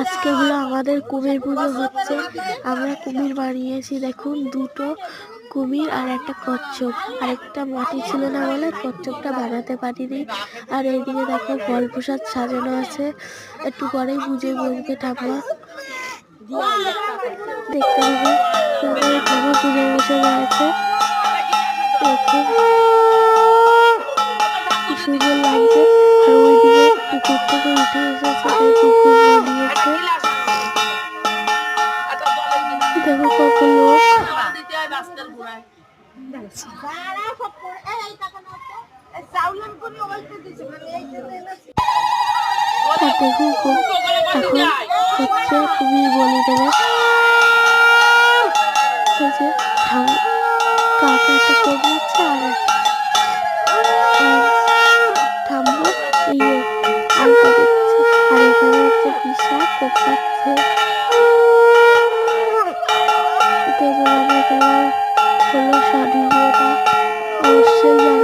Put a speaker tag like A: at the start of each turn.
A: আজকে হলো আমাদের কুমির পুজো হচ্ছে। আমরা কুমির বানিয়েছি, দেখুন দুটো কুমির আর একটা কচ্ছপ। আরেকটা মাটি ছিল না বলে কচ্ছপটা বানাতে পারিনি। আর এইদিকে দেখো ফল প্রসাদ সাজানো আছে, একটু পরেই পুজোয় বসবে ঠাকুমা, দেখতে হবে। তারপরে ঠাকুমা পুজোয় বসে রয়েছে, দেখুন কি সুন্দর লাগছে। আর ওইদিকে পুকুর থেকে উঠে এসেছে, তাই পুকুর বানিয়েছে। দেখো কত লোক। আর দেখুন এখন হচ্ছে কুমির বলি দেবে। কাকা একটা কোপ দিচ্ছে আর ঠাম্মা এই আলতা দিচ্ছে। আর এখানে হচ্ছে পিসা কোপ পাচ্ছে। তোমাদের কেমন হলো সব ভিডিওটা অবশ্যই